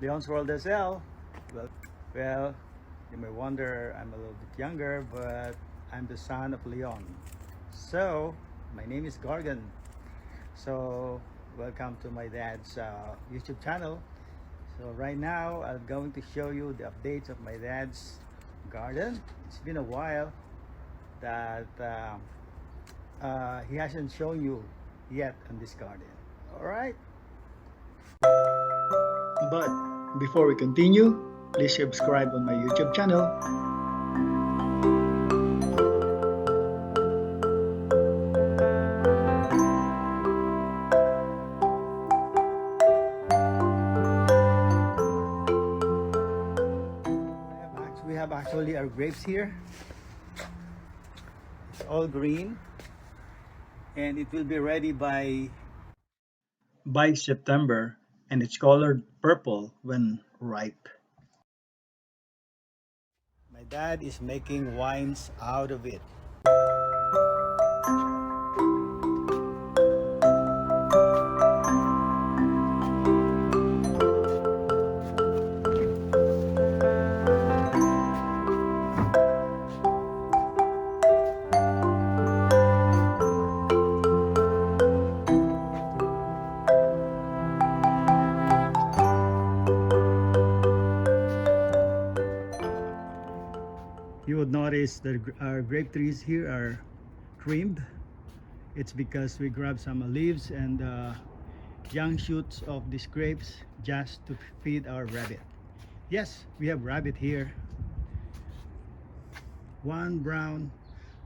Leon's World SL. Well, you may wonder I'm a little bit younger, but I'm the son of Leon. So, my name is Gorgon. So, welcome to my dad's YouTube channel. So, right now, I'm going to show you the updates of my dad's garden. It's been a while that he hasn't shown you yet on this garden. Alright? But before we continue, please subscribe on my YouTube channel. We have actually our grapes here. It's all green and it will be ready by September, and it's colored purple when ripe. My dad is making wines out of it. You would notice that our grape trees here are trimmed. It's because we grabbed some leaves and young shoots of these grapes just to feed our rabbit. Yes, we have rabbit here. One brown,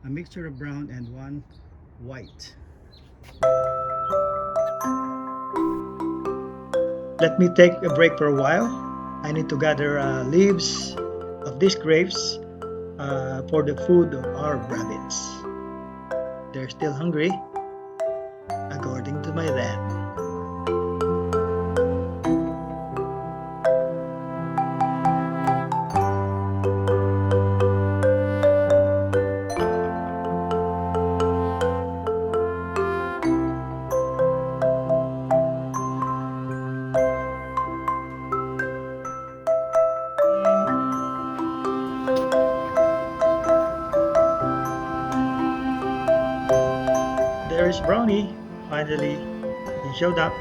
a mixture of brown and one white. Let me take a break for a while. I need to gather leaves of these grapes for the food of our rabbits. They're still hungry, according to my dad. There's Brownie. Finally, he showed up.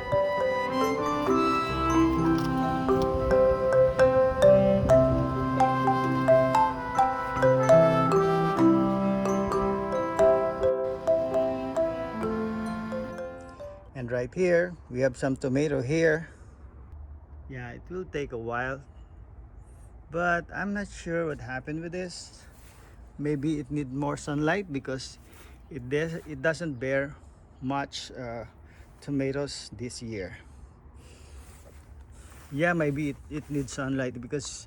And right here, we have some tomato here. Yeah, it will take a while, but I'm not sure what happened with this. Maybe it needs more sunlight because it doesn't bear much tomatoes this year. Yeah, maybe it needs sunlight because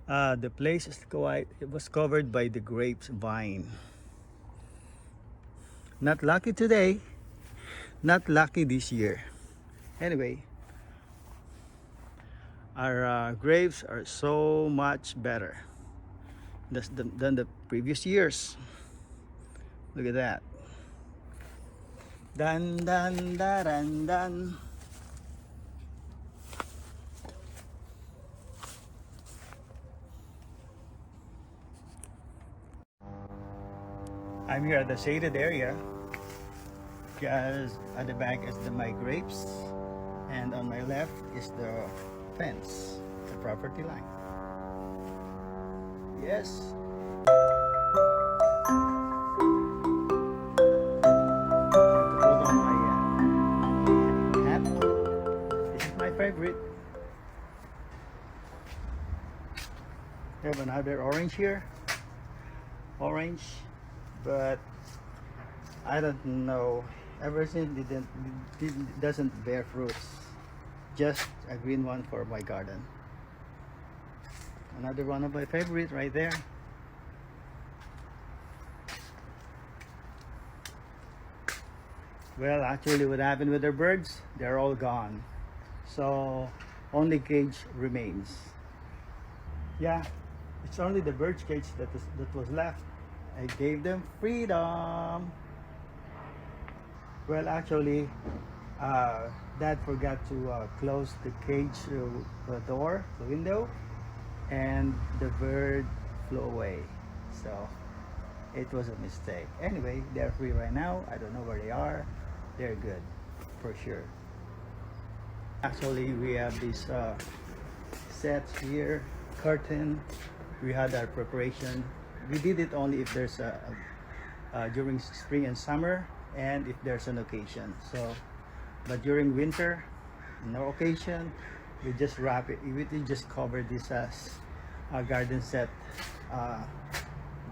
the place is it was covered by the grapes vine. Not lucky today, not lucky this year. Anyway, our grapes are so much better than the previous years. Look at that. Dan dan dan dan. I'm here at the shaded area because at the back is my grapes and on my left is the fence, the property line. Yes. Favorite. We have another orange here, but I don't know, ever since it doesn't bear fruits. Just a green one for my garden. Another one of my favorite right there. Well, actually what happened with the birds, they're all gone. So only cage remains. Yeah, it's only the bird cage that was left. I gave them freedom. Well, actually Dad forgot to close the cage door, the window, and the bird flew away. So it was a mistake. Anyway, they're free right now. I don't know where they are. They're good, for sure. Actually, we have these sets here, curtain. We had our preparation. We did it only if there's during spring and summer, and if there's an occasion. So, but during winter, no occasion, we just wrap it. We just cover this as a garden set,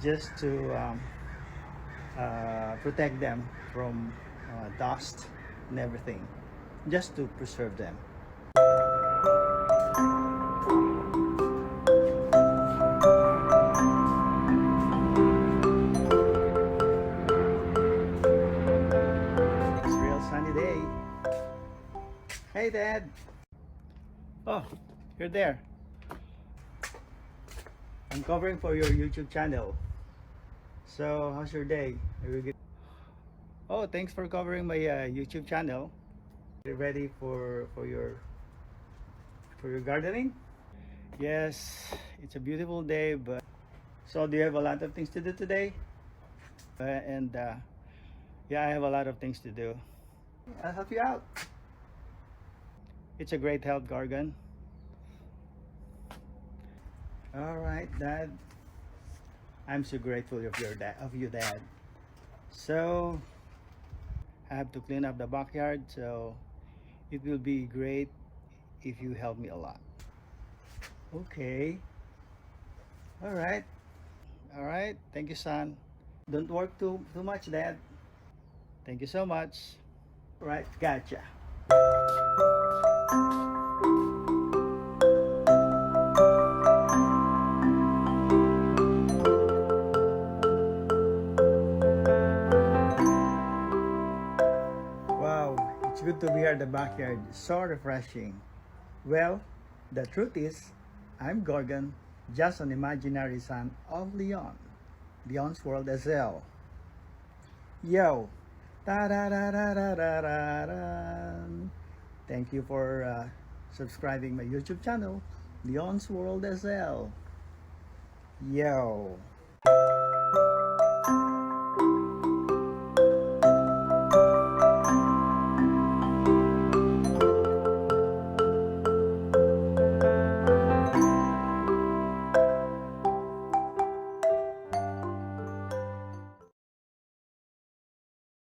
just to protect them from dust and everything, just to preserve them. It's a real sunny day. Hey, Dad. Oh, you're there. I'm covering for your YouTube channel. So, how's your day? Are you good? Oh, thanks for covering my YouTube channel. You ready for your gardening? Yes, it's a beautiful day, but so do you have a lot of things to do today? And yeah, I have a lot of things to do. I'll help you out. It's a great help, Gargan. All right, Dad. I'm so grateful of you, Dad. So I have to clean up the backyard, so it will be great if you help me a lot. Okay. All right. All right. Thank you, son. Don't work too much, Dad. Thank you so much. All right. Gotcha. Wow, it's good to be here at the backyard. So refreshing. Well, the truth is, I'm Gorgon, just an imaginary son of Leon. Leon's World SL. Yo! Ta-da-da-da-da-da-da. Thank you for subscribing my YouTube channel, Leon's World SL. Yo!